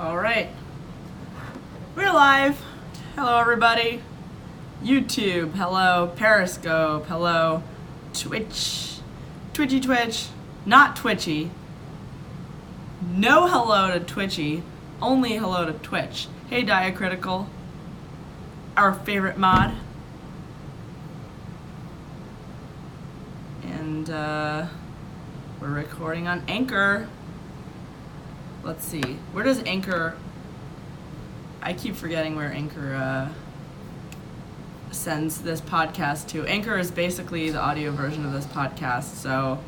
All right, we're live. Hello, everybody. YouTube, hello. Periscope, hello. Twitch, Twitch, not Twitchy. No hello to Twitchy, only hello to Twitch. Hey, Diacritical, our favorite mod. And we're recording on Anchor. Let's see, where does Anchor, I keep forgetting where Anchor sends this podcast to. Anchor is basically the audio version of this podcast, so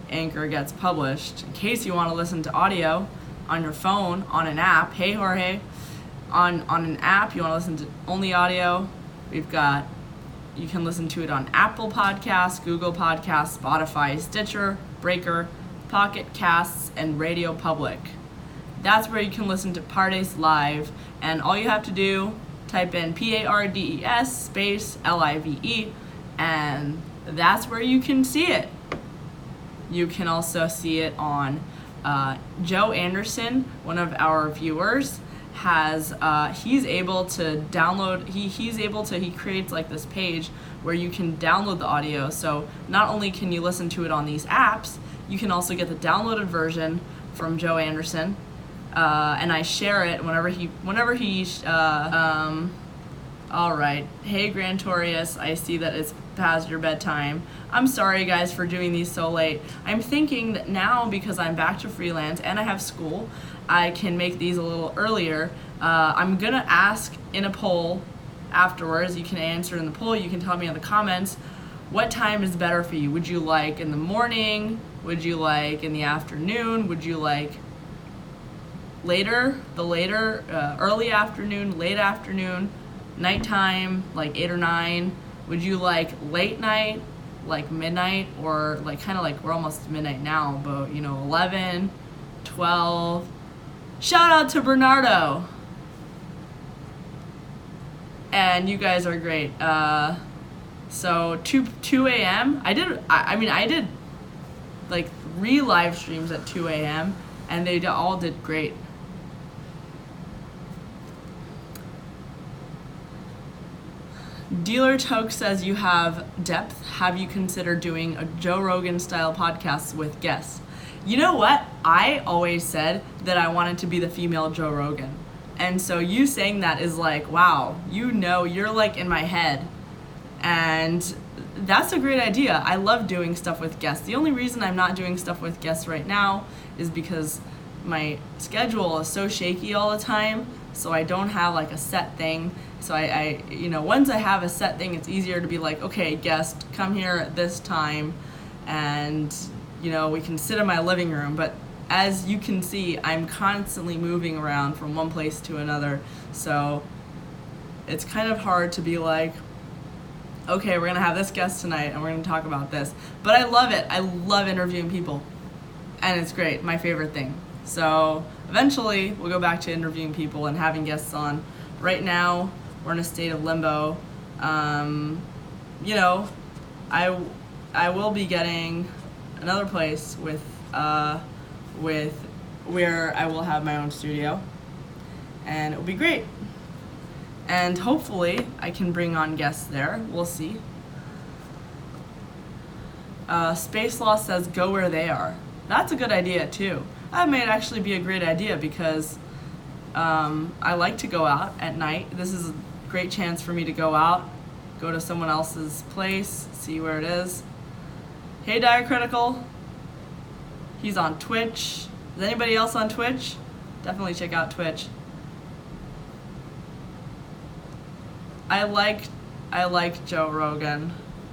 Anchor gets published. In case you want to listen to audio on your phone, on an app, hey Jorge, on an app, you want to listen to only audio, you can listen to it on Apple Podcasts, Google Podcasts, Spotify, Stitcher, Breaker, Pocket Casts, and Radio Public. That's where you can listen to Pardes live, and all you have to do, type in PARDES space LIVE, and that's where you can see it. You can also see it on Joe Anderson, one of our viewers, has he's able to download, he creates like this page where you can download the audio. So not only can you listen to it on these apps, you can also get the downloaded version from Joe Anderson. And I share it whenever he all right. Hey, Grantorius, I see that it's past your bedtime. I'm sorry, guys, for doing these so late. I'm thinking that now, because I'm back to freelance and I have school, I can make these a little earlier. I'm gonna ask in a poll afterwards. You can answer in the poll. You can tell me in the comments what time is better for you. Would you like in the morning? Would you like in the afternoon? Would you like early afternoon, late afternoon, nighttime, like 8 or 9? Would you like late night, like midnight, or like kind of like we're almost midnight now, but 11, 12? Shout out to Bernardo. And you guys are great. So 2 a.m. I did like 3 live streams at 2 a.m. and they all did great. Dealer Toke says you have depth. Have you considered doing a Joe Rogan style podcast with guests? You know what? I always said that I wanted to be the female Joe Rogan. And so you saying that is like, wow, you're like in my head. And that's a great idea. I love doing stuff with guests. The only reason I'm not doing stuff with guests right now is because my schedule is so shaky all the time. So I don't have like a set thing. So I once I have a set thing, it's easier to be like, okay, guest, come here at this time, and we can sit in my living room. But as you can see, I'm constantly moving around from one place to another. So it's kind of hard to be like, okay, we're gonna have this guest tonight and we're gonna talk about this. But I love it. I love interviewing people, and it's great. My favorite thing. So eventually we'll go back to interviewing people and having guests on. Right now we're in a state of limbo. I will be getting another place with where I will have my own studio, and it will be great. And hopefully I can bring on guests there. We'll see. Space Law says go where they are. That's a good idea too. That might actually be a great idea because I like to go out at night. This is a great chance for me to go out, go to someone else's place, see where it is. Hey, Diacritical. He's on Twitch. Is anybody else on Twitch? Definitely check out Twitch. I like Joe Rogan.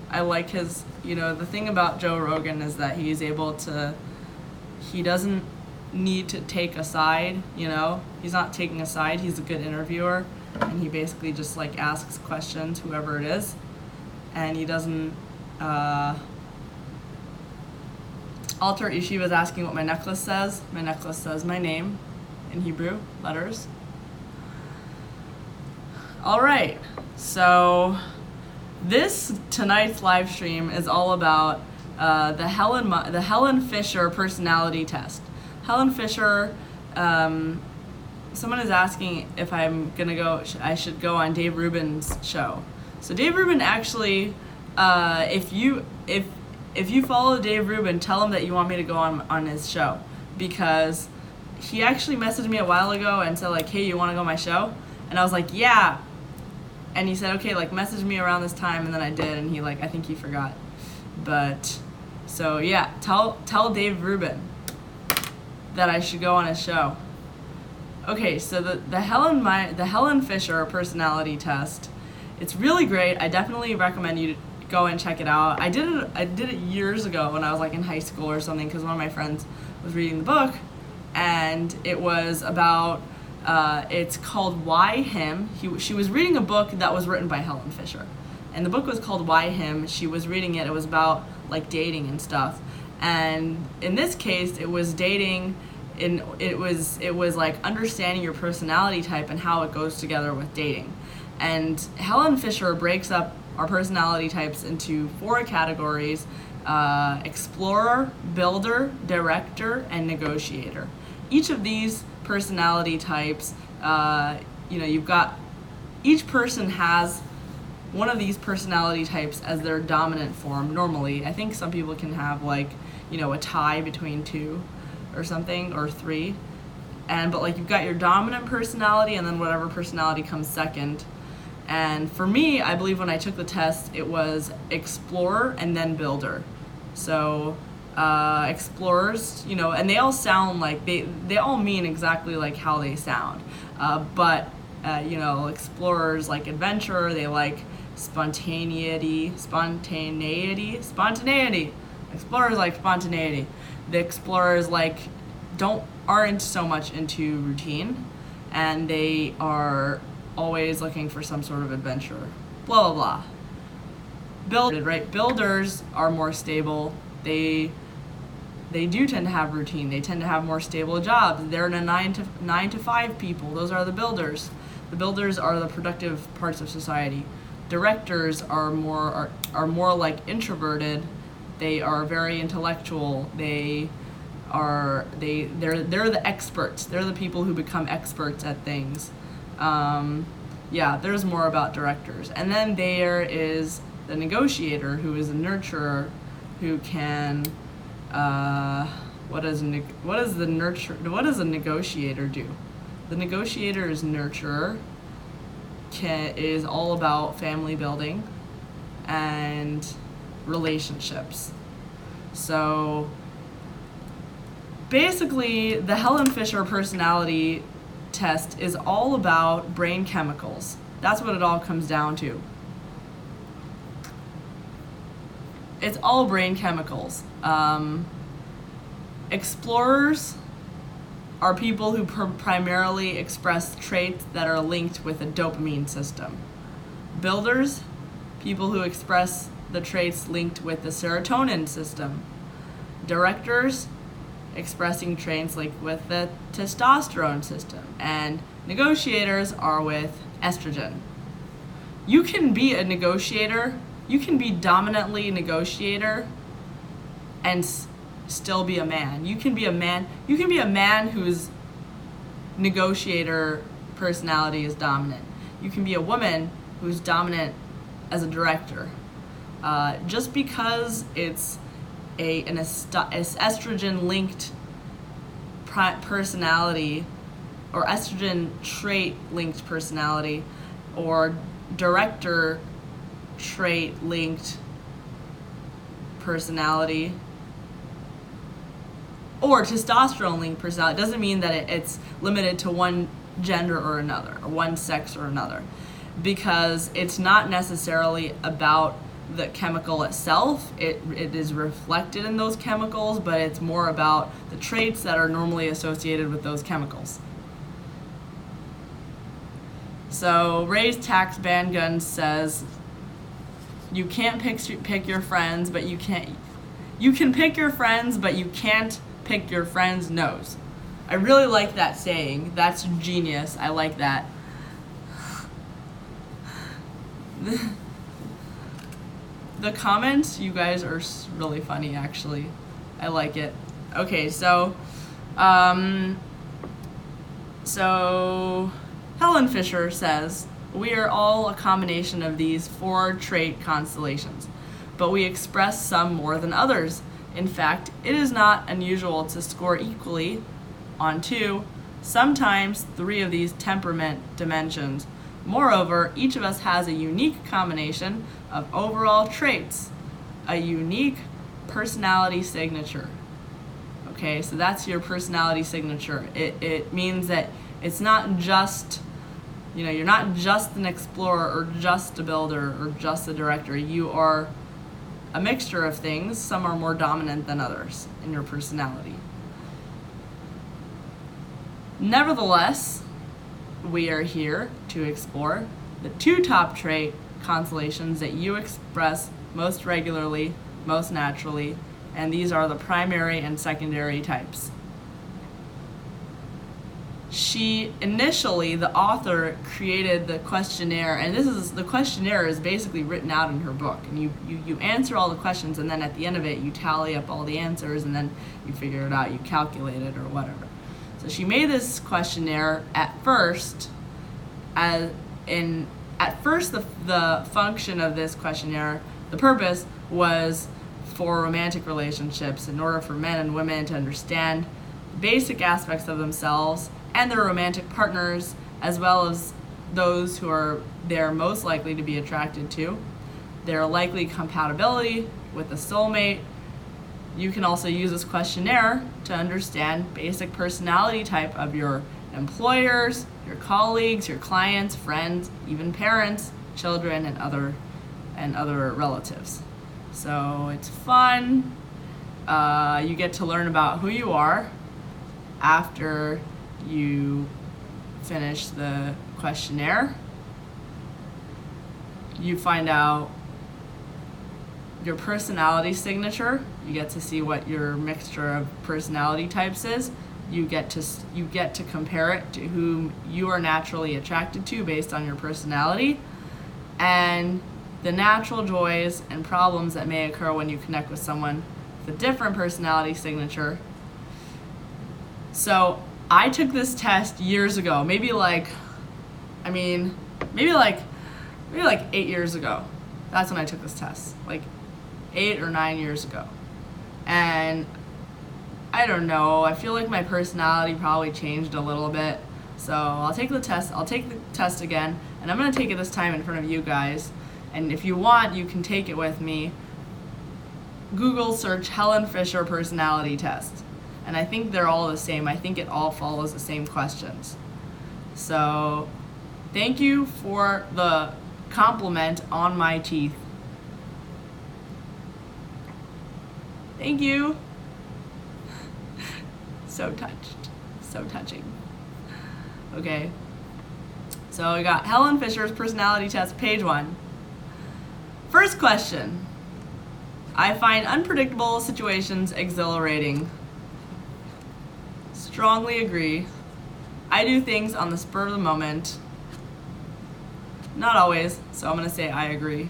I like his, the thing about Joe Rogan is that he doesn't need to take a side, he's not taking a side. He's a good interviewer, and he basically just like asks questions, whoever it is, and he doesn't Alter Ishi was asking what my necklace says. My necklace says my name in Hebrew letters. All right, so tonight's live stream is all about the Helen Fisher personality test. Helen Fisher someone is asking if I'm gonna go. I should go on Dave Rubin's show. So Dave Rubin actually, if you follow Dave Rubin, tell him that you want me to go on his show, because he actually messaged me a while ago and said like, hey, you want to go on my show? And I was like, yeah. And he said, okay, like message me around this time, and then I did, and he like, I think he forgot. But so yeah, tell Dave Rubin that I should go on his show. Okay, so the Helen Fisher personality test, it's really great. I definitely recommend you go and check it out. I did it years ago when I was like in high school or something, because one of my friends was reading the book, and it was about it's called Why Him. She was reading a book that was written by Helen Fisher, and the book was called Why Him. She was reading it. It was about like dating and stuff, and in this case, it was dating. It was like understanding your personality type and how it goes together with dating. And Helen Fisher breaks up our personality types into 4 categories: explorer, builder, director, and negotiator. Each of these personality types, you've got, each person has one of these personality types as their dominant form normally. I think some people can have like, a tie between 2 or something, or 3. But like you've got your dominant personality and then whatever personality comes second. And for me, I believe when I took the test, it was explorer and then builder. So explorers, and they all sound like, they all mean exactly like how they sound. But explorers like adventure, they like spontaneity. Explorers like spontaneity. The explorers aren't so much into routine, and they are always looking for some sort of adventure. Blah blah blah. Builders are more stable. They do tend to have routine. They tend to have more stable jobs. They're in a 9 to 5 people. Those are the builders. The builders are the productive parts of society. Directors are more like introverted. They are very intellectual. They're the experts. They're the people who become experts at things. There's more about directors. And then there is the negotiator, who is a nurturer, who can what does a negotiator do? The negotiator is nurturer, is all about family building and relationships. So basically, the Helen Fisher personality test is all about brain chemicals. That's what it all comes down to. It's all brain chemicals. Explorers are people who primarily express traits that are linked with a dopamine system. Builders, people who express the traits linked with the serotonin system. Directors, expressing traits like with the testosterone system. And negotiators are with estrogen. You can be a negotiator, you can be dominantly negotiator and still be a man. You can be a man whose negotiator personality is dominant. You can be a woman who's dominant as a director. Just because it's an estrogen-linked personality, or estrogen trait-linked personality, or director trait-linked personality, or testosterone-linked personality, doesn't mean that it's limited to one gender or another, or one sex or another, because it's not necessarily about the chemical itself. It is reflected in those chemicals, but it's more about the traits that are normally associated with those chemicals. So Ray's Tax Ban Gun says, you can't pick your friends, but you can pick your friends, but you can't pick your friend's nose. I really like that saying. That's genius. I like that. The comments, you guys are really funny, actually. I like it. Okay, so So Helen Fisher says, we are all a combination of these 4 trait constellations, but we express some more than others. In fact, it is not unusual to score equally on 2, sometimes 3 of these temperament dimensions. Moreover, each of us has a unique combination of overall traits, a unique personality signature. Okay, so that's your personality signature. It means that it's not just, you're not just an explorer or just a builder or just a director. You are a mixture of things. Some are more dominant than others in your personality. Nevertheless, we are here to explore the 2 top trait constellations that you express most regularly, most naturally, and these are the primary and secondary types. The author created the questionnaire, and the questionnaire is basically written out in her book, and you answer all the questions, and then at the end of it you tally up all the answers, and then you figure it out, you calculate it or whatever. So she made this questionnaire at first, the function of this questionnaire, the purpose was for romantic relationships, in order for men and women to understand basic aspects of themselves and their romantic partners, as well as those who they're most likely to be attracted to, their likely compatibility with a soulmate. You can also use this questionnaire to understand basic personality type of your employers, your colleagues, your clients, friends, even parents, children, and other relatives. So it's fun. You get to learn about who you are after you finish the questionnaire. You find out your personality signature. You get to see what your mixture of personality types is. You get to compare it to whom you are naturally attracted to based on your personality, and the natural joys and problems that may occur when you connect with someone with a different personality signature. So I took this test years ago, maybe like 8 years ago. That's when I took this test, like 8 or 9 years ago. And I don't know, I feel like my personality probably changed a little bit. So I'll take the test again, and I'm going to take it this time in front of you guys. And if you want, you can take it with me. Google search Helen Fisher personality test. And I think they're all the same. I think it all follows the same questions. So thank you for the compliment on my teeth. Thank you. So touched. So touching. Okay. So we got Helen Fisher's personality test, page 1. First question. I find unpredictable situations exhilarating. Strongly agree. I do things on the spur of the moment. Not always, so I'm going to say I agree.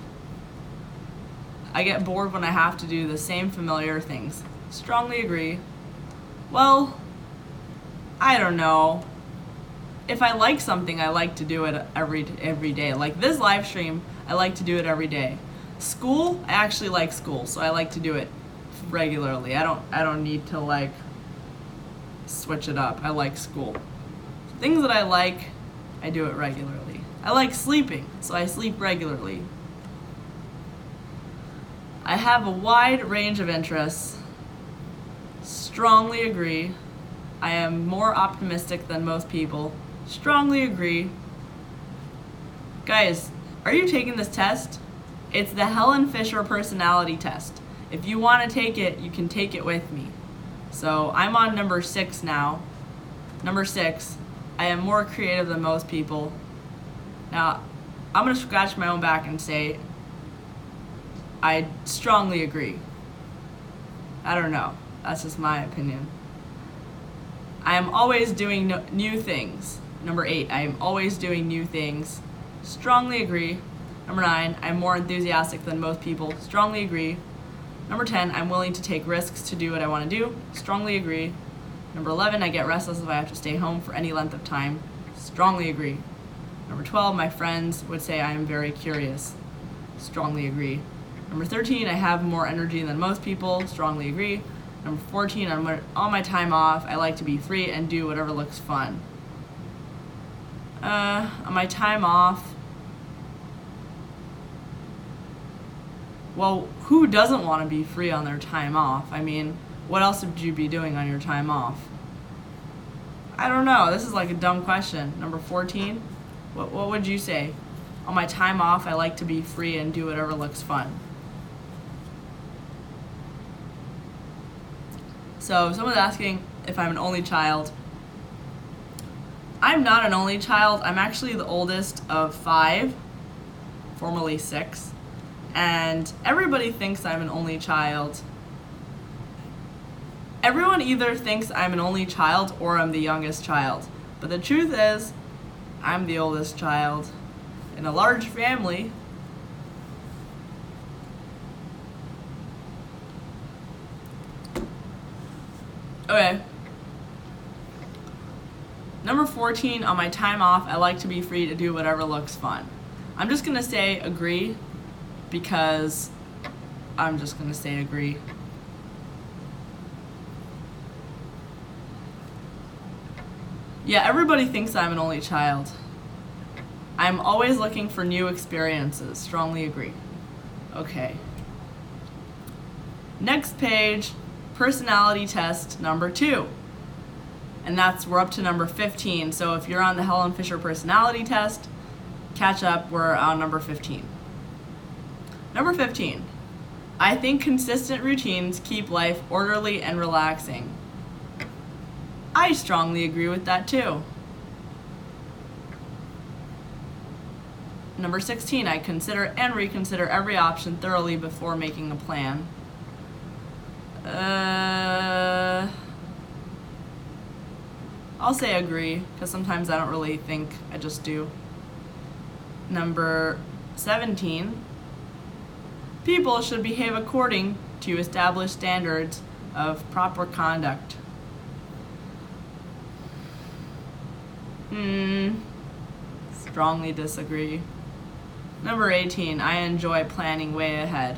I get bored when I have to do the same familiar things. Strongly agree. Well, I don't know. If I like something, I like to do it every day. Like this live stream, I like to do it every day. School, I actually like school, so I like to do it regularly. I don't need to like switch it up. I like school. Things that I like, I do it regularly. I like sleeping, so I sleep regularly. I have a wide range of interests. Strongly agree. I am more optimistic than most people. Strongly agree. Guys, are you taking this test? It's the Helen Fisher personality test. If you want to take it, you can take it with me. So I'm on number 6 now. Number 6, I am more creative than most people. Now, I'm going to scratch my own back and say I strongly agree. I don't know. That's just my opinion. I am always doing new things. Number 8, I am always doing new things. Strongly agree. Number 9, I'm more enthusiastic than most people. Strongly agree. Number 10, I'm willing to take risks to do what I want to do. Strongly agree. Number 11, I get restless if I have to stay home for any length of time. Strongly agree. Number 12, my friends would say I am very curious. Strongly agree. Number 13, I have more energy than most people. Strongly agree. Number 14, on my time off, I like to be free and do whatever looks fun. On my time off, well, who doesn't want to be free on their time off? I mean, what else would you be doing on your time off? I don't know. This is like a dumb question. Number 14, what would you say? On my time off, I like to be free and do whatever looks fun. So someone's asking if I'm an only child. I'm not an only child. I'm actually the oldest of 5, formerly 6. And everybody thinks I'm an only child. Everyone either thinks I'm an only child or I'm the youngest child. But the truth is, I'm the oldest child in a large family. Okay. Number 14, on my time off, I like to be free to do whatever looks fun. I'm just going to say agree because I'm just going to say agree. Yeah, everybody thinks I'm an only child. I'm always looking for new experiences. Strongly agree. Okay. Next page, personality test number 2. And we're up to number 15. So if you're on the Helen Fisher personality test, catch up, we're on number 15. Number 15. I think consistent routines keep life orderly and relaxing. I strongly agree with that too. Number 16, I consider and reconsider every option thoroughly before making a plan. I'll say agree, because sometimes I don't really think, I just do. Number 17, people should behave according to established standards of proper conduct. Strongly disagree. Number 18, I enjoy planning way ahead.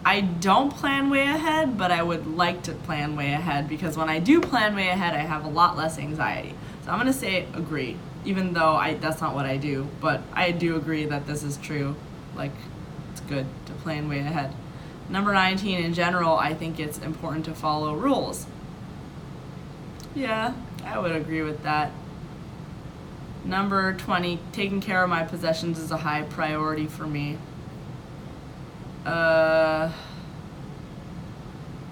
I don't plan way ahead, but I would like to plan way ahead because when I do plan way ahead, I have a lot less anxiety. So I'm going to say agree, even though that's not what I do, but I do agree that this is true. Like, it's good to plan way ahead. Number 19, in general, I think it's important to follow rules. Yeah, I would agree with that. Number 20, taking care of my possessions is a high priority for me. I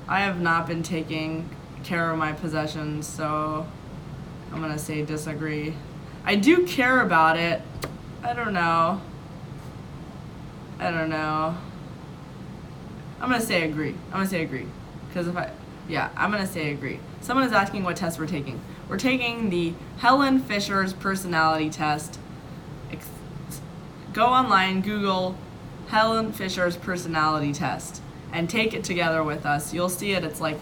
have not been taking care of my possessions, so I'm gonna say disagree. I do care about it. I don't know. I'm gonna say agree. Because I'm gonna say agree. Someone is asking what test we're taking. We're taking the Helen Fisher's personality test. Go online, Google Helen Fisher's personality test, and take it together with us. You'll see it. It's like,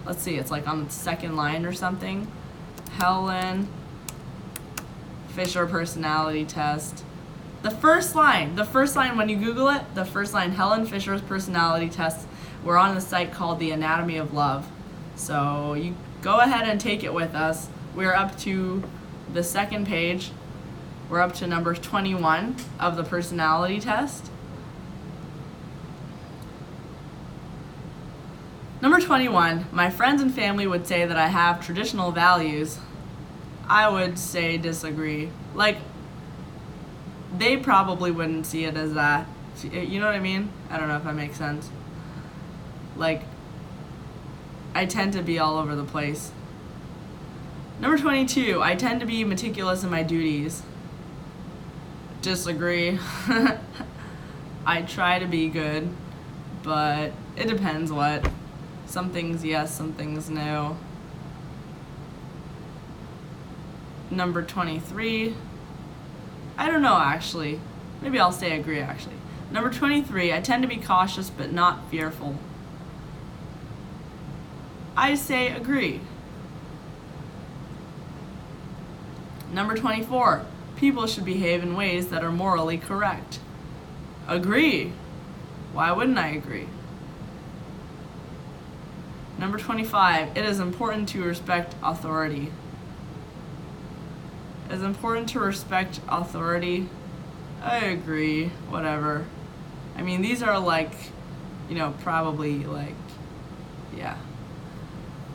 let's see, it's like on the second line or something. Helen Fisher personality test. The first line when you Google it, the first line, Helen Fisher's personality test. We're on a site called The Anatomy of Love. So you go ahead and take it with us. We're up to the second page. We're up to number 21 of the personality test. Number 21, my friends and family would say that I have traditional values. I would say disagree. Like, they probably wouldn't see it as that. You know what I mean? I don't know if that makes sense. Like, I tend to be all over the place. Number 22, I tend to be meticulous in my duties. Disagree. I try to be good, but it depends what. Some things yes, some things no. Number 23, I don't know actually. Maybe I'll say agree actually. Number 23, I tend to be cautious but not fearful. I say agree. Number 24, people should behave in ways that are morally correct. Agree. Why wouldn't I agree? Number 25, it is important to respect authority. It is important to respect authority. I agree, whatever. I mean, these are like, probably like, yeah.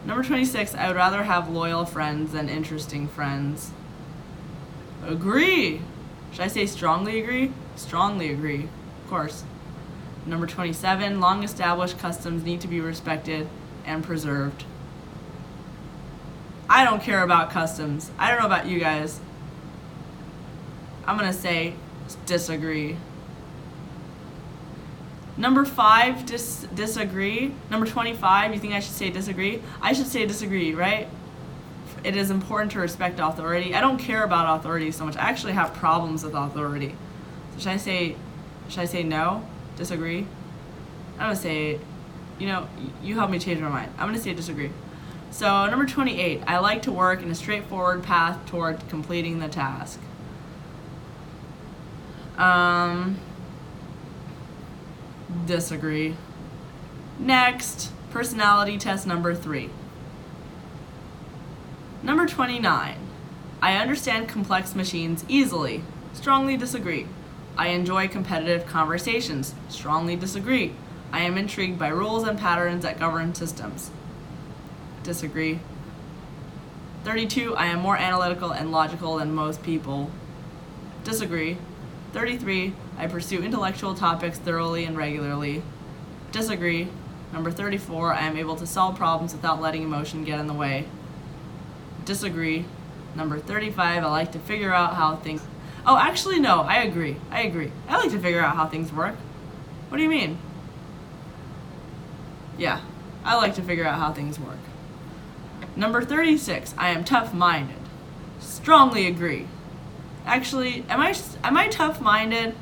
Number 26, I would rather have loyal friends than interesting friends. Agree. Should I say strongly agree? Strongly agree, of course. Number 27, long established customs need to be respected and preserved. I don't care about customs. I don't know about you guys. I'm gonna say disagree. Number 5, disagree. Number 25, you think I should say disagree? I should say disagree, right? It is important to respect authority. I don't care about authority so much. I actually have problems with authority. So should I say no? Disagree? I'm gonna say, you helped me change my mind. I'm gonna say disagree. So number 28, I like to work in a straightforward path toward completing the task. Disagree. Next, personality test number 3. Number 29, I understand complex machines easily. Strongly disagree. I enjoy competitive conversations. Strongly disagree. I am intrigued by rules and patterns that govern systems. Disagree. 32, I am more analytical and logical than most people. Disagree. 33, I pursue intellectual topics thoroughly and regularly. Disagree. Number 34, I am able to solve problems without letting emotion get in the way. Disagree. Number 35, I like to figure out how things... Oh, actually, no, I agree. I like to figure out how things work. What do you mean? Yeah, I like to figure out how things work. Number 36, I am tough-minded. Strongly agree. Actually, am I tough-minded?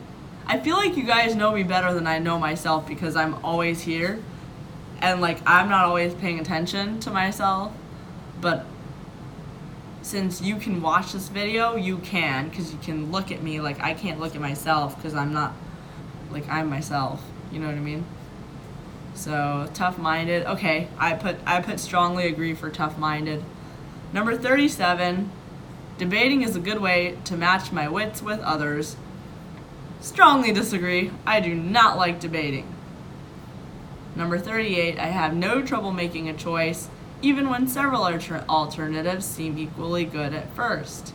I feel like you guys know me better than I know myself because I'm always here. And, I'm not always paying attention to myself. But since you can watch this video, you can, because you can look at me. I can't look at myself because I'm not, I'm myself. You know what I mean? So, tough-minded. Okay, I put strongly agree for tough-minded. Number 37, debating is a good way to match my wits with others. Strongly disagree. I do not like debating. Number 38, I have no trouble making a choice, even when several alternatives seem equally good at first.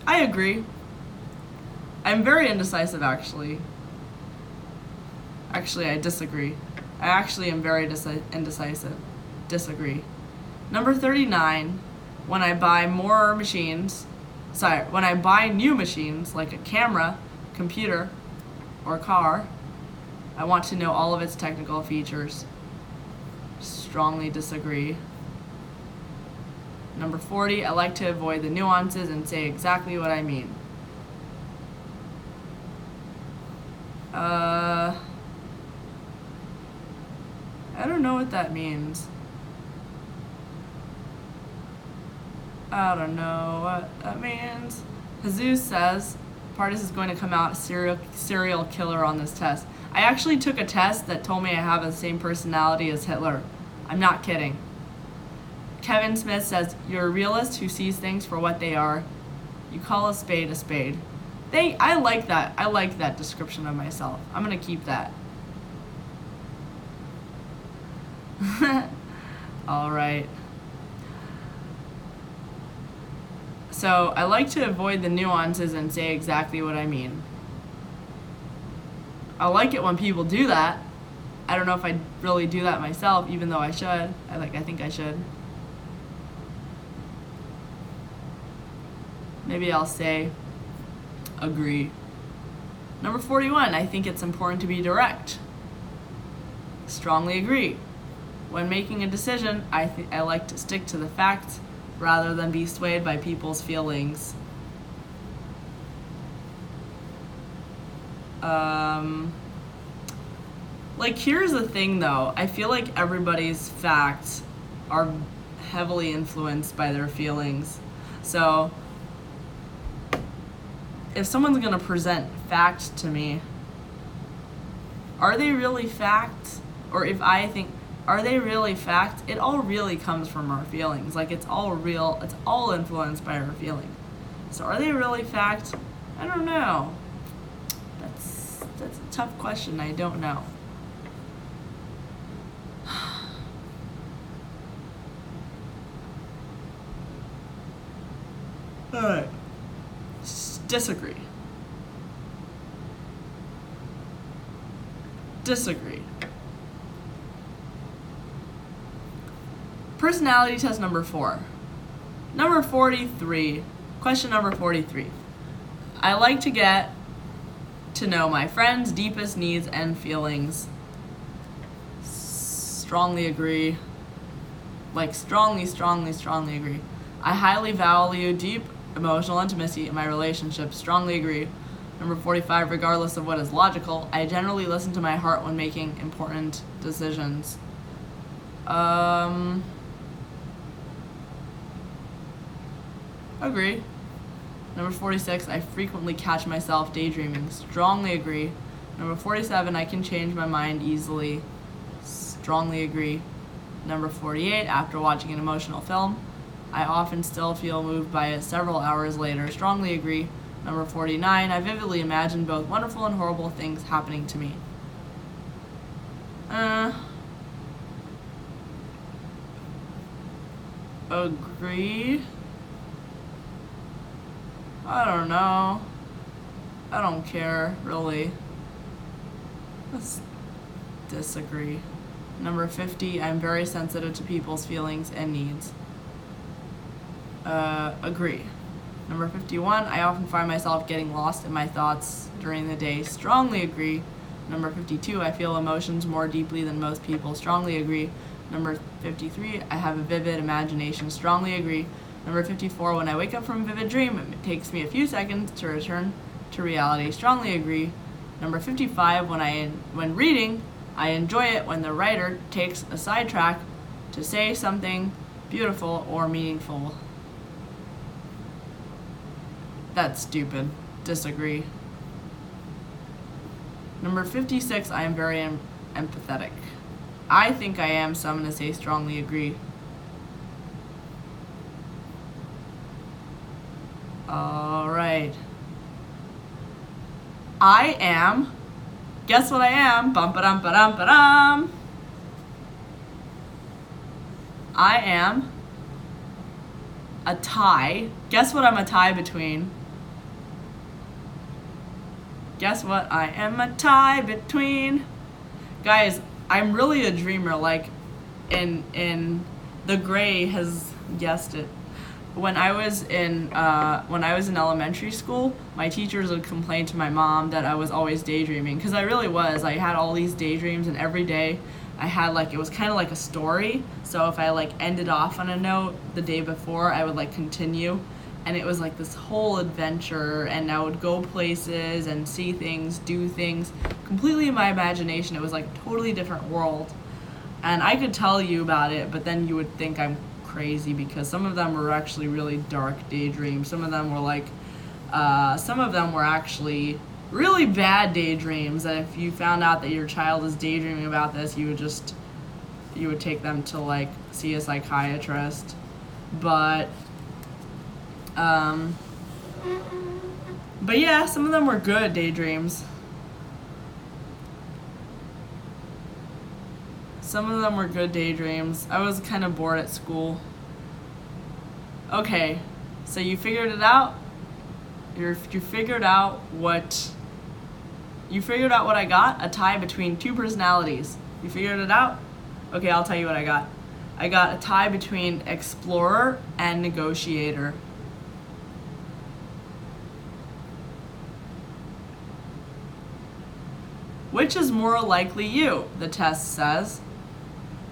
I agree. I'm very indecisive, actually. Actually, I disagree. I actually am very indecisive. Disagree. Number 39, when I buy new machines, like a camera, computer, or car, I want to know all of its technical features. Strongly disagree. Number 40, I like to avoid the nuances and say exactly what I mean. I don't know what that means. I don't know what that means. Jesus says Pardes is going to come out serial killer on this test. I actually took a test that told me I have the same personality as Hitler. I'm not kidding. Kevin Smith says, you're a realist who sees things for what they are. You call a spade a spade. I like that. I like that description of myself. I'm going to keep that. All right. So I like to avoid the nuances and say exactly what I mean. I like it when people do that. I don't know if I really do that myself, even though I should. I think I should. Maybe I'll say agree. Number 41, I think it's important to be direct. Strongly agree. When making a decision, I like to stick to the facts rather than be swayed by people's feelings. Like, here's the thing, though. I feel like everybody's facts are heavily influenced by their feelings. So, if someone's going to present facts to me, are they really facts? Or if I think, are they really facts? It all really comes from our feelings. Like, it's all real. It's all influenced by our feelings. So, are they really facts? I don't know. That's a tough question. I don't know. Alright. Disagree. Personality test number 4. Number 43. Question number 43. I like to get to know my friends' deepest needs and feelings. Strongly agree. Like, strongly agree. I highly value deep emotional intimacy in my relationships. Strongly agree. Number 45, regardless of what is logical, I generally listen to my heart when making important decisions. Agree. Number 46, I frequently catch myself daydreaming. Strongly agree. Number 47, I can change my mind easily. Strongly agree. Number 48, after watching an emotional film, I often still feel moved by it several hours later. Strongly agree. Number 49, I vividly imagine both wonderful and horrible things happening to me. Agree. I don't know. I don't care, really. Let's disagree. Number 50, I'm very sensitive to people's feelings and needs. Agree. Number 51, I often find myself getting lost in my thoughts during the day. Strongly agree. Number 52, I feel emotions more deeply than most people. Strongly agree. Number 53, I have a vivid imagination. Strongly agree. Number 54, when I wake up from a vivid dream, it takes me a few seconds to return to reality. Strongly agree. Number 55, when reading, I enjoy it when the writer takes a sidetrack to say something beautiful or meaningful. That's stupid. Disagree. Number 56, I am very empathetic. I think I am, so I'm going to say strongly agree. Alright. I am. Guess what I am? Bum-ba-dum-ba-dum-ba-dum. I am a tie. Guess what I'm a tie between? Guess what I am a tie between? Guys, I'm really a dreamer. Like, in the Gray has guessed it. When I was in elementary school, my teachers would complain to my mom that I was always daydreaming, because I really was. I had all these daydreams, and every day I had, like, it was kind of like a story. So if I, like, ended off on a note the day before, I would, like, continue, and it was like this whole adventure, and I would go places and see things, do things completely in my imagination. It was like a totally different world, and I could tell you about it, but then you would think I'm crazy, because some of them were actually really dark daydreams. Some of them were like, some of them were actually really bad daydreams, and if you found out that your child is daydreaming about this, you would take them to, like, see a psychiatrist. But yeah, some of them were good daydreams. Some of them were good daydreams. I was kind of bored at school. Okay, so you figured it out? You figured out what I got? A tie between two personalities. You figured it out? Okay, I'll tell you what I got. I got a tie between explorer and negotiator. Which is more likely you, the test says.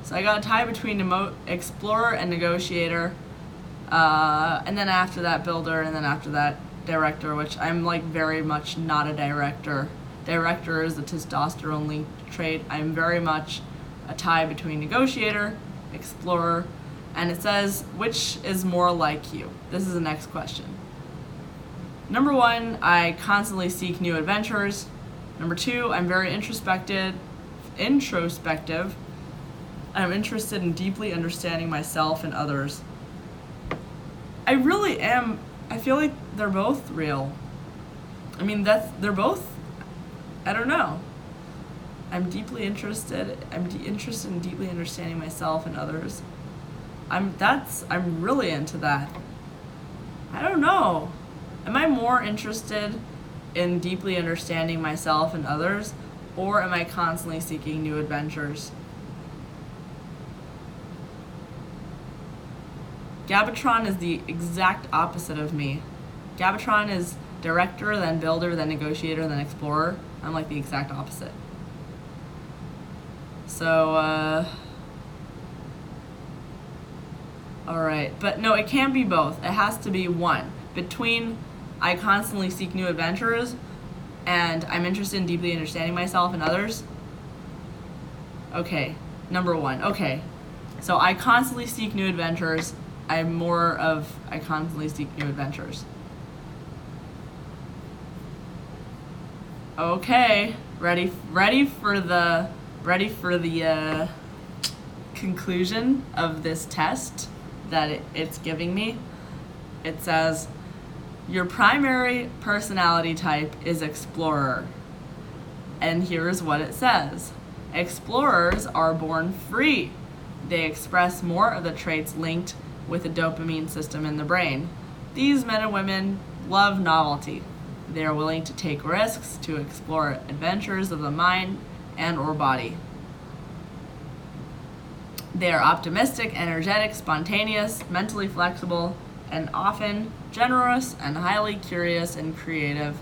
So I got a tie between explorer and negotiator, and then after that builder, and then after that director, which I'm, like, very much not a director. Director is a testosterone-linked trait. I'm very much a tie between negotiator, explorer, and it says, which is more like you? This is the next question. Number 1, I constantly seek new adventures. Number 2, I'm very introspective. I'm interested in deeply understanding myself and others. I really am. I feel like they're both real. I mean, they're both, I don't know. I'm interested in deeply understanding myself and others. I'm really into that. I don't know. Am I more interested in deeply understanding myself and others, or am I constantly seeking new adventures? Gabatron is the exact opposite of me. Gabatron is director, then builder, then negotiator, then explorer. I'm like the exact opposite. So, alright. But no, it can't be both. It has to be one. Between I constantly seek new adventures and I'm interested in deeply understanding myself and others. Okay, number 1. Okay, so I constantly seek new adventures. I constantly seek new adventures. Okay, ready for the conclusion of this test that it's giving me. It says, your primary personality type is explorer. And here's what it says. Explorers are born free. They express more of the traits linked with the dopamine system in the brain. These men and women love novelty. They are willing to take risks, to explore adventures of the mind and or body. They are optimistic, energetic, spontaneous, mentally flexible, and often generous and highly curious and creative.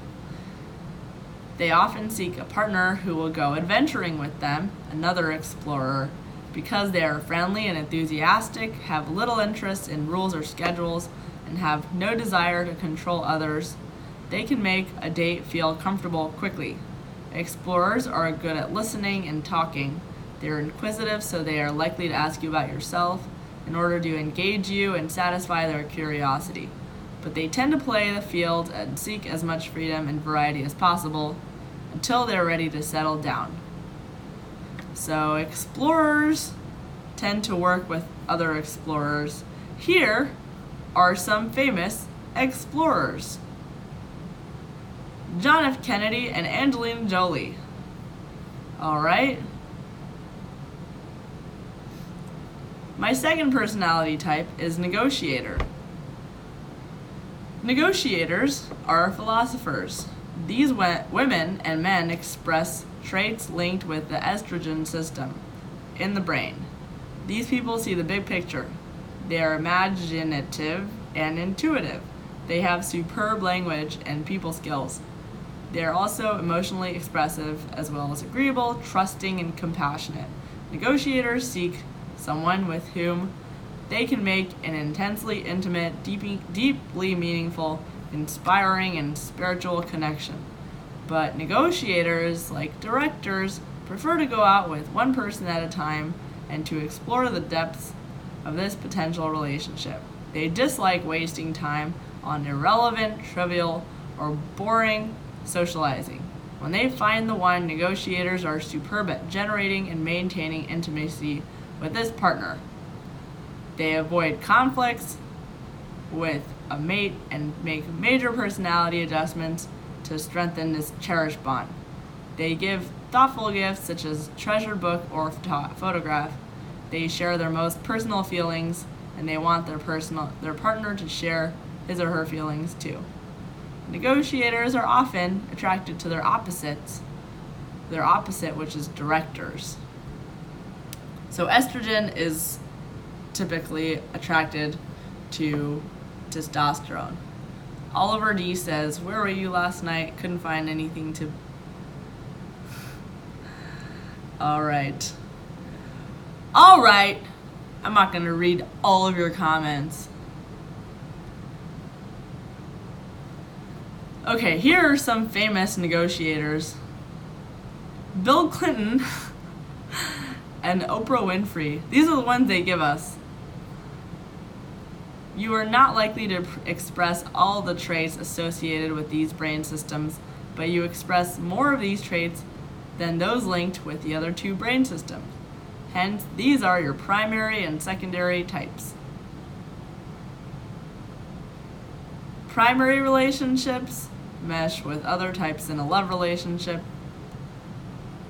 They often seek a partner who will go adventuring with them, another explorer. Because they are friendly and enthusiastic, have little interest in rules or schedules, and have no desire to control others, they can make a date feel comfortable quickly. Explorers are good at listening and talking. They are inquisitive, so they are likely to ask you about yourself in order to engage you and satisfy their curiosity. But they tend to play the field and seek as much freedom and variety as possible until they're ready to settle down. So explorers tend to work with other explorers. Here are some famous explorers. John F. Kennedy and Angelina Jolie. All right. My second personality type is negotiator. Negotiators are philosophers. These women and men express traits linked with the estrogen system in the brain. These people see the big picture. They are imaginative and intuitive. They have superb language and people skills. They are also emotionally expressive as well as agreeable, trusting, and compassionate. Negotiators seek someone with whom they can make an intensely intimate, deeply meaningful, inspiring, and spiritual connection. But negotiators, like directors, prefer to go out with one person at a time and to explore the depths of this potential relationship. They dislike wasting time on irrelevant, trivial, or boring socializing. When they find the one, negotiators are superb at generating and maintaining intimacy with this partner. They avoid conflicts with a mate and make major personality adjustments to strengthen this cherished bond. They give thoughtful gifts such as treasured book or photograph. They share their most personal feelings, and they want their partner to share his or her feelings too. Negotiators are often attracted to their opposite, which is directors. So estrogen is typically attracted to testosterone. Oliver D says, "Where were you last night? Couldn't find anything to..." All right. I'm not going to read all of your comments. Okay, here are some famous negotiators. Bill Clinton and Oprah Winfrey. These are the ones they give us. You are not likely to express all the traits associated with these brain systems, but you express more of these traits than those linked with the other two brain systems. Hence, these are your primary and secondary types. Primary relationships mesh with other types in a love relationship.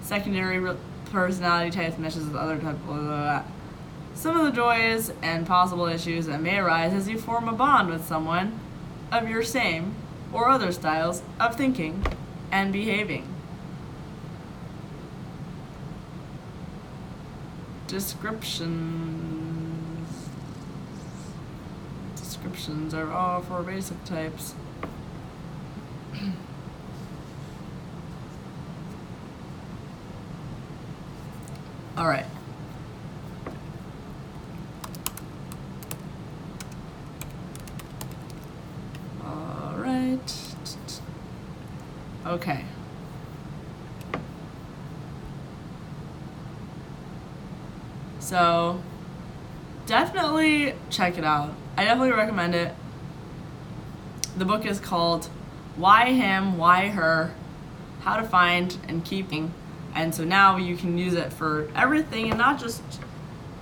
Secondary personality types meshes with other types, blah, blah, blah. Some of the joys and possible issues that may arise as you form a bond with someone of your same or other styles of thinking and behaving. Descriptions are all for basic types. All right. Okay. So, definitely check it out. I definitely recommend it. The book is called Why Him, Why Her? How to Find and Keeping. And so now you can use it for everything and not just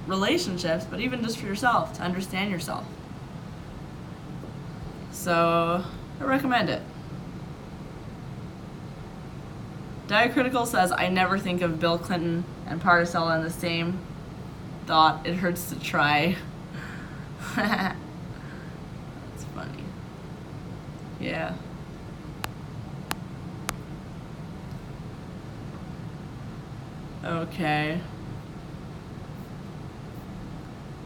relationships, but even just for yourself, to understand yourself. So, I recommend it. Diacritical says, I never think of Bill Clinton and Pardes in the same thought. It hurts to try. That's funny. Yeah. Okay.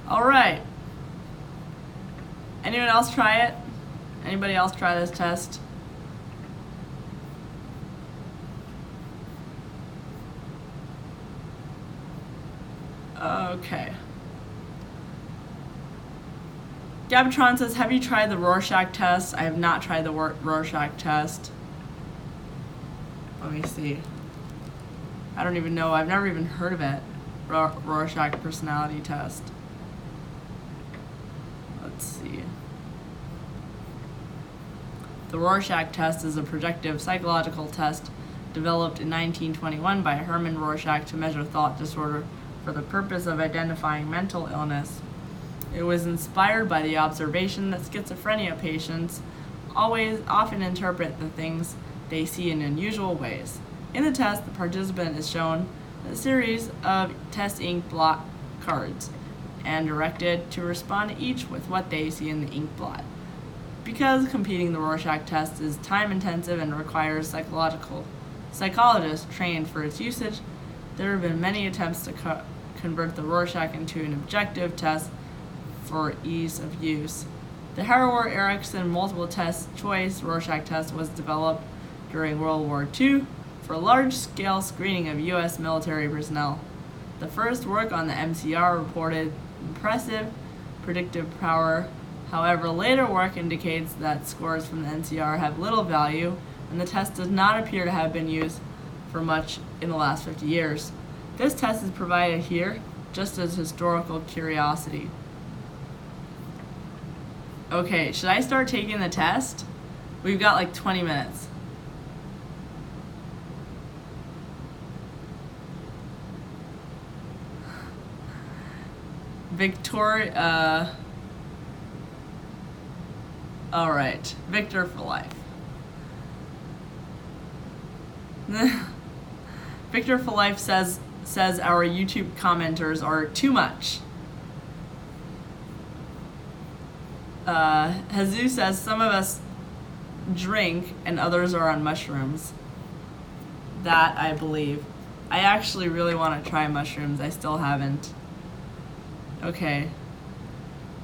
All right. Anyone else try it? Anybody else try this test? Okay. Gabatron says, have you tried the Rorschach test? I have not tried the Rorschach test. Let me see. I don't even know. I've never even heard of it. Rorschach personality test. Let's see. The Rorschach test is a projective psychological test developed in 1921 by Herman Rorschach to measure thought disorder for the purpose of identifying mental illness. It was inspired by the observation that schizophrenia patients often interpret the things they see in unusual ways. In the test, the participant is shown a series of test ink blot cards and directed to respond to each with what they see in the ink blot. Because completing the Rorschach test is time-intensive and requires psychologists trained for its usage, there have been many attempts to convert the Rorschach into an objective test for ease of use. The Harrower-Erickson multiple choice Rorschach test was developed during World War II for large-scale screening of U.S. military personnel. The first work on the MCR reported impressive predictive power. However, later work indicates that scores from the NCR have little value, and the test does not appear to have been used for much in the last 50 years. This test is provided here just as historical curiosity. Okay, should I start taking the test? We've got like 20 minutes. Victoria, all right, Victor for life. Victor for life says our YouTube commenters are too much. Jesus says some of us drink and others are on mushrooms. That I believe. I actually really want to try mushrooms. I still haven't. Okay.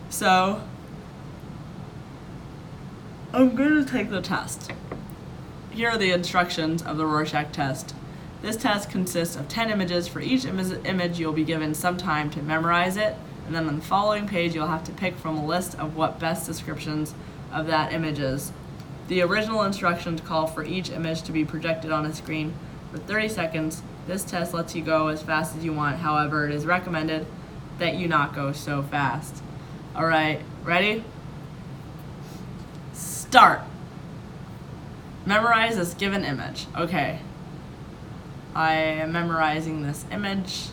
So, I'm going to take the test. Here are the instructions of the Rorschach test. This test consists of 10 images. For each image, you'll be given some time to memorize it, and then on the following page, you'll have to pick from a list of what best descriptions of that image is. The original instructions call for each image to be projected on a screen for 30 seconds This test lets you go as fast as you want. However, it is recommended that you not go so fast. All right, ready? Start. Memorize this given image. Okay. I am memorizing this image.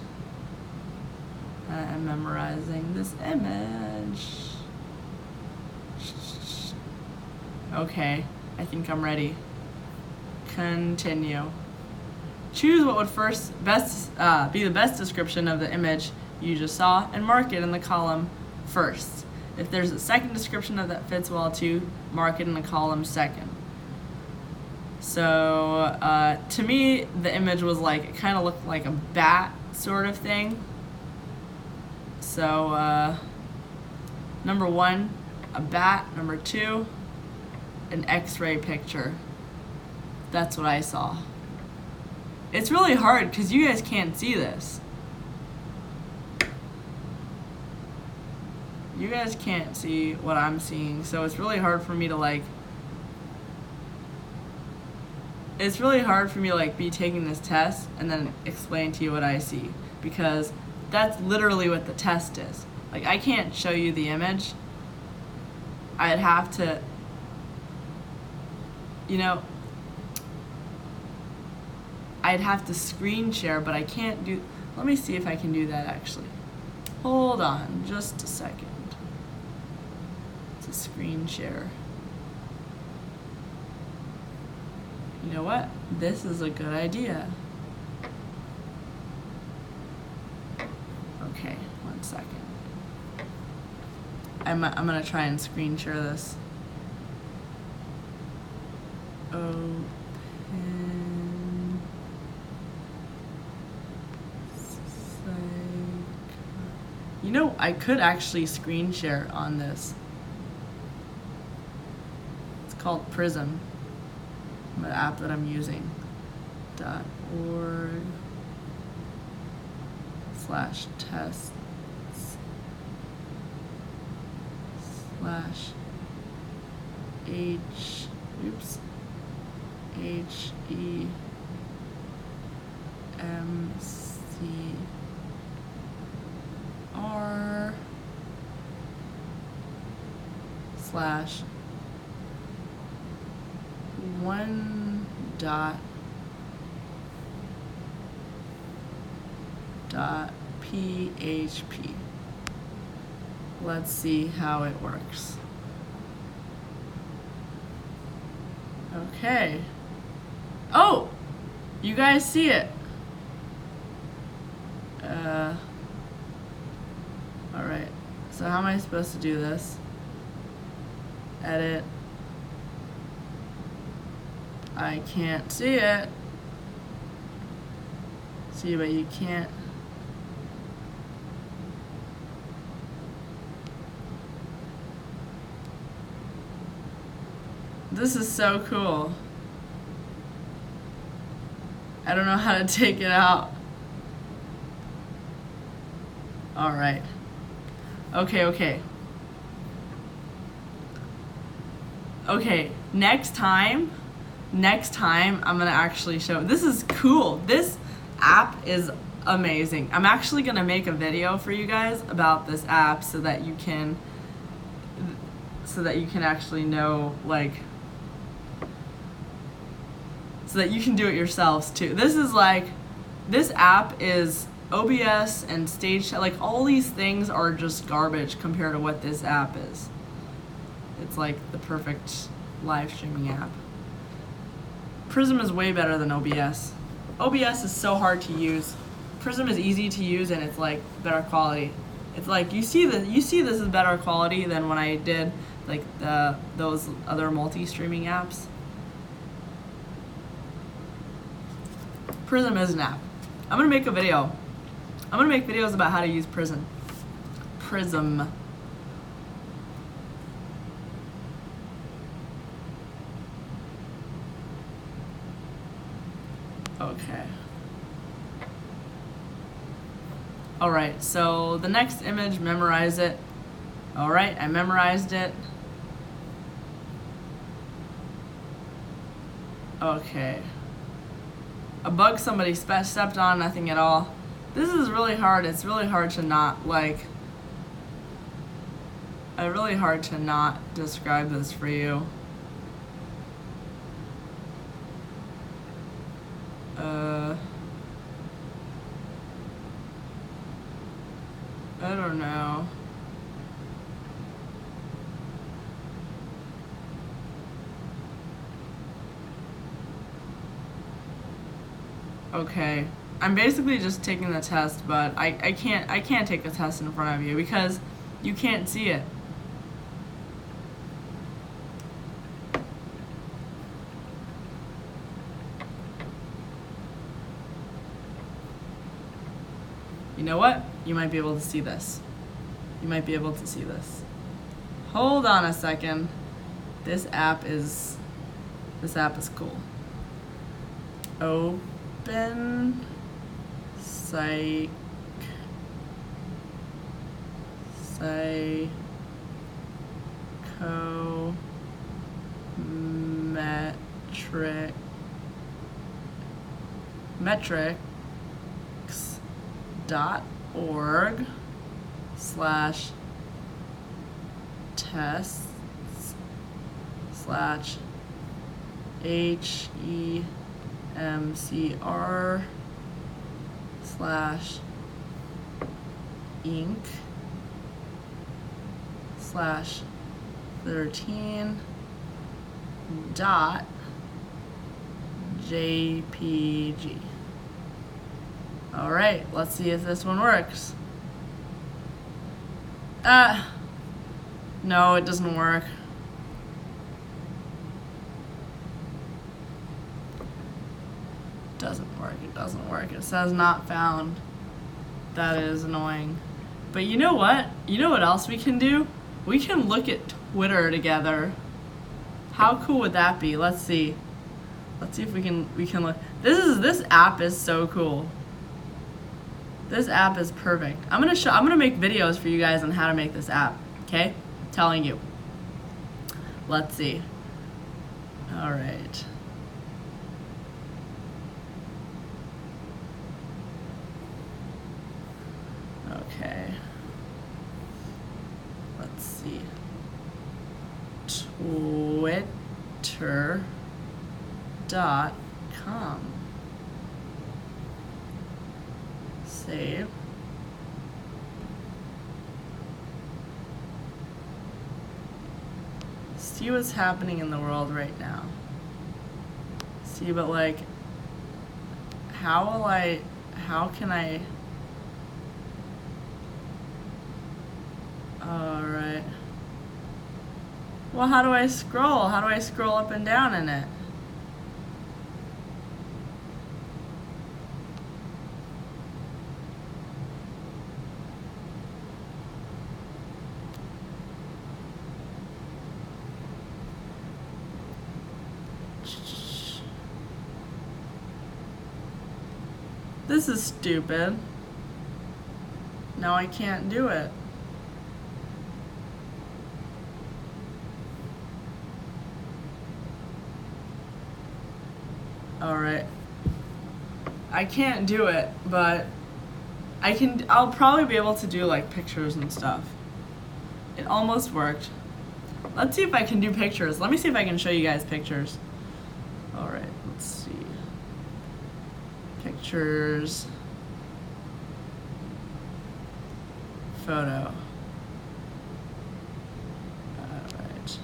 I am memorizing this image. Okay, I think I'm ready. Continue. Choose what would be the best description of the image you just saw and mark it in the column first. If there's a second description that fits well too, mark it in the column second. So to me, the image was like, it kind of looked like a bat sort of thing. So number 1, a bat. Number 2, an X-ray picture. That's what I saw. It's really hard because you guys can't see this. You guys can't see what I'm seeing, so it's really hard for me to like, be taking this test and then explain to you what I see, because that's literally what the test is. Like, I can't show you the image. I'd have to, I'd have to screen share, but I can't do, let me see if I can do that actually. Hold on just a second. It's a screen share. You know what? This is a good idea. Okay, 1 second. I'm gonna try and screen share this. Open. You know, I could actually screen share on this. It's called Prism, the app that I'm using. .php. Let's see how it works. Okay. Oh, you guys see it. All right. So how am I supposed to do this? Edit. I can't see it. See, but you can't. This is so cool. I don't know how to take it out. All right. Okay. Okay, next time I'm gonna actually show. This is cool. This app is amazing. I'm actually gonna make a video for you guys about this app so that you can actually know, like, so that you can do it yourselves too. This app is OBS and Stage, like, all these things are just garbage compared to what this app is. It's like the perfect live streaming app. Prism is way better than OBS. OBS is so hard to use. Prism is easy to use and it's like better quality. It's like you see this is better quality than when I did like those other multi-streaming apps. Prism is an app. I'm gonna make a video. I'm gonna make videos about how to use Prism. Okay. Alright, so the next image, memorize it. Alright, I memorized it. Okay. a bug somebody stepped on, nothing at all. This is really hard. It's really hard to not, like, really hard to not describe this for you. I don't know. Okay, I'm basically just taking the test, but I can't take the test in front of you because you can't see it. You know what? You might be able to see this. You might be able to see this. Hold on a second. This app is cool. Open HEMCR/13.jpg. All right, let's see if this one works. No, it doesn't work. It doesn't work. It says not found. That is annoying. But you know what? You know what else we can do? We can look at Twitter together. How cool would that be? Let's see. Let's see if we can look. This app is so cool. This app is perfect. I'm gonna make videos for you guys on how to make this app. Okay? I'm telling you. Let's see. All right. Okay. Let's see. Twitter.com. Save. See what's happening in the world right now. See, but like, how can I? Alright. Well, how do I scroll? How do I scroll up and down in it? This is stupid. Now I can't do it. Alright. I can't do it, but I'll probably be able to do like pictures and stuff. It almost worked. Let's see if I can do pictures. Let me see if I can show you guys pictures. Alright, let's see. Pictures. Photo. Alright.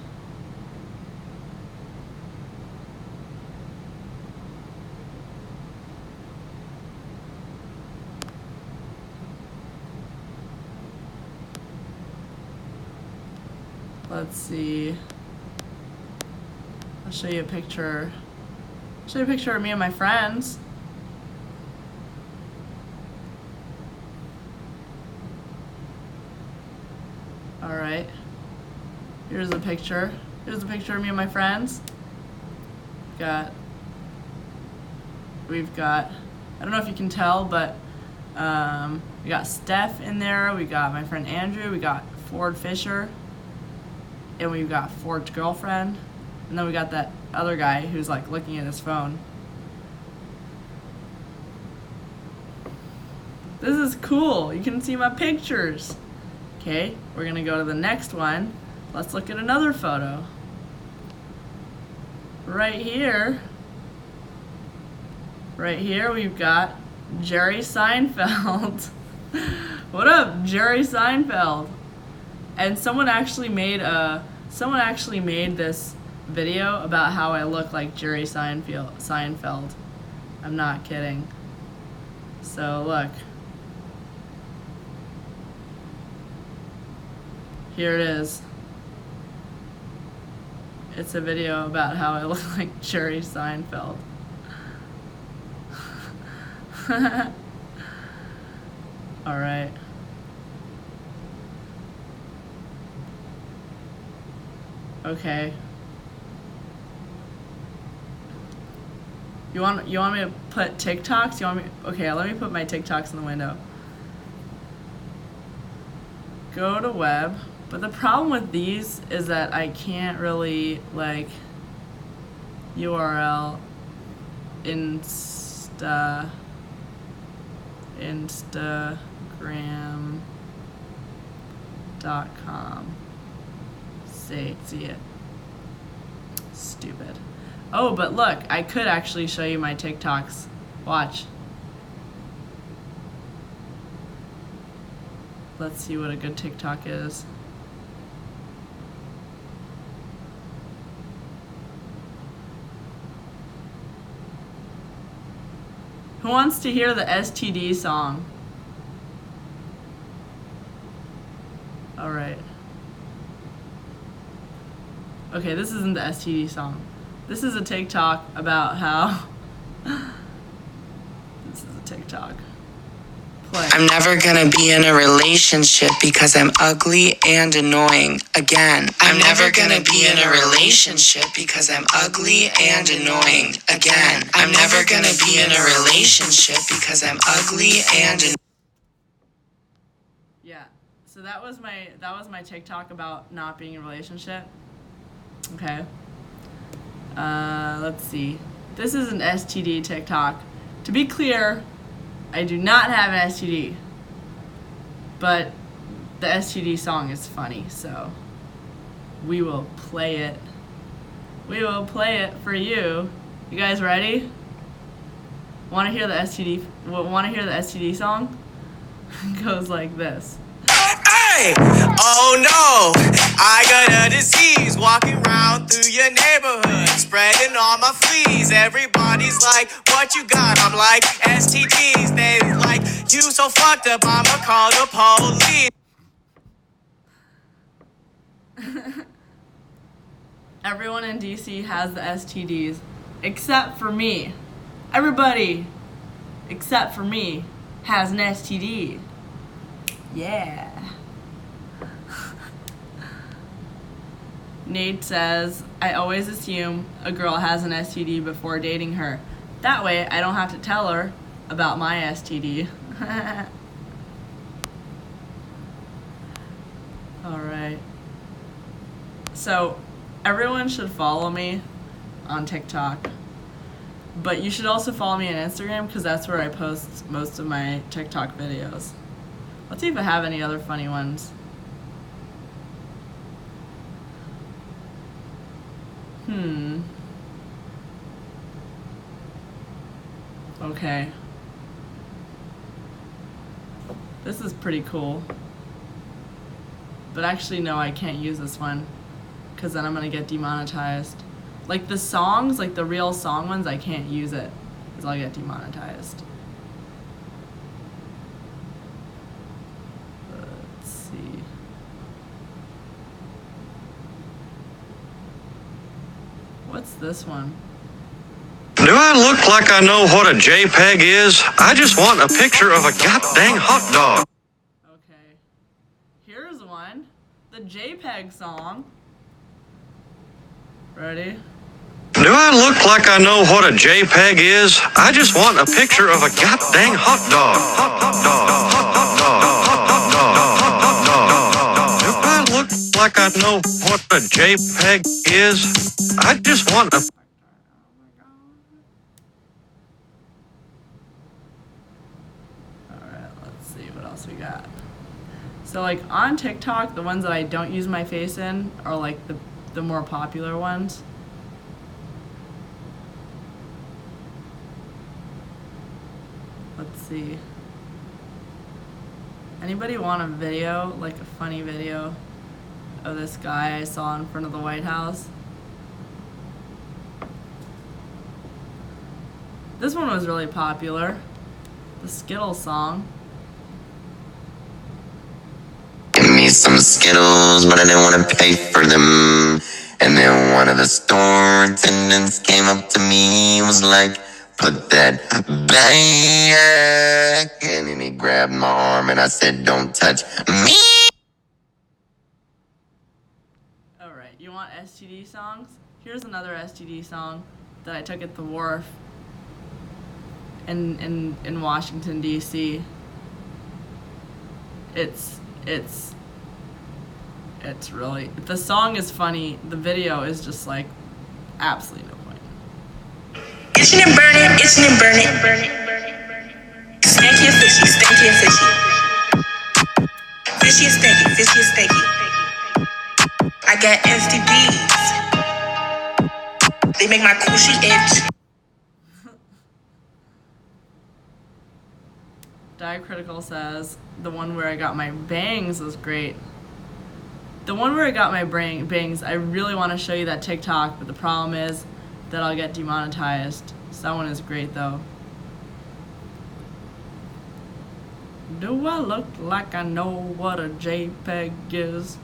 Let's see. I'll show you a picture. I'll show you a picture of me and my friends. Alright. Here's a picture. Here's a picture of me and my friends. We've got, I don't know if you can tell, but we got Steph in there. We got my friend Andrew. We got Helen Fisher. And we've got Ford's girlfriend. And then we got that other guy who's like looking at his phone. This is cool. You can see my pictures. Okay, we're gonna go to the next one. Let's look at another photo. Right here we've got Jerry Seinfeld. What up, Jerry Seinfeld? And someone actually made this video about how I look like Jerry Seinfeld. I'm not kidding. So look. Here it is. It's a video about how I look like Jerry Seinfeld. All right. Okay. You want me to put TikToks? Okay, let me put my TikToks in the window. Go to web. But the problem with these is that I can't really like URL Instagram.com. See it. Stupid. Oh, but look, I could actually show you my TikToks. Watch. Let's see what a good TikTok is. Who wants to hear the STD song? All right. Okay, this isn't the STD song. This is a TikTok about how... This is a TikTok. Play. I'm never gonna be in a relationship because I'm ugly and annoying. Again, I'm never gonna be in a relationship because I'm ugly and annoying. Again, I'm never gonna be in a relationship because I'm ugly and annoying. Yeah. So that was my TikTok about not being in a relationship. Okay. Let's see. This is an STD TikTok. To be clear, I do not have an STD, but the STD song is funny, so we will play it. We will play it for you. You guys ready? Want to hear the STD? Want to hear the STD song? It goes like this. Hey! Oh no! I got a disease walking around through your neighborhood, spreading all my fleas. Everybody's like, what you got? I'm like, STDs. They like, you so fucked up, I'ma call the police. Everyone in DC has the STDs, except for me. Everybody, except for me, has an STD. Yeah. Nate says, I always assume a girl has an STD before dating her. That way, I don't have to tell her about my STD. Alright. So, everyone should follow me on TikTok. But you should also follow me on Instagram because that's where I post most of my TikTok videos. Let's see if I have any other funny ones. Okay. This is pretty cool. But actually, no, I can't use this one because then I'm gonna get demonetized. Like the songs, like the real song ones, I can't use it because I'll get demonetized. Let's see. What's this one? Do I look like I know what a JPEG is? I just want a picture of a goddamn hot dog. Okay. Here's one. The JPEG song. Ready? Do I look like I know what a JPEG is? I just want a picture of a goddamn hot dog. Hot dog. Hot dog. Hot dog. Do I look like I know what a JPEG is? I just want a... Alright, let's else we got? So like on TikTok, the ones that I don't use my face in are like the more popular ones. Let's see. Anybody want a video, like a funny video of this guy I saw in front of the White House? This one was really popular. The Skittles song. Give me some Skittles, but I didn't want to pay for them. And then one of the store attendants came up to me and was like, put that back. And then he grabbed my arm and I said, don't touch me. Alright, you want STD songs? Here's another STD song that I took at the wharf in Washington, D.C. It's really, the song is funny, the video is just like absolutely no point. Itching and burning, itching and burning. Stanky and fishy, stanky and fishy. Fishy and stanky, fishy and stanky. I got STDs. They make my coochie itch. Diacritical says the one where I got my bangs was great. The one where I got my bangs, I really want to show you that TikTok, but the problem is that I'll get demonetized. So that one is great though. Do I look like I know what a JPEG is?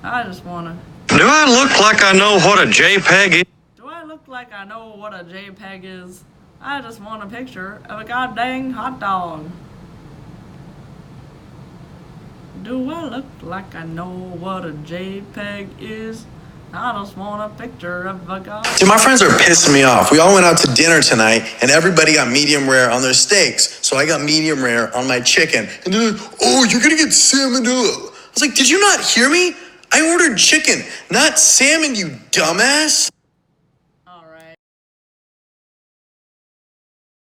I just wanna. Do I look like I know what a JPEG is? Do I look like I know what a JPEG is? I just want a picture of a goddamn hot dog. Do I look like I know what a JPEG is? I just want a picture of a god. Dude, my friends are pissing me off. We all went out to dinner tonight, and everybody got medium rare on their steaks. So I got medium rare on my chicken. And they're like, oh, you're gonna get salmon. I was like, did you not hear me? I ordered chicken, not salmon, you dumbass.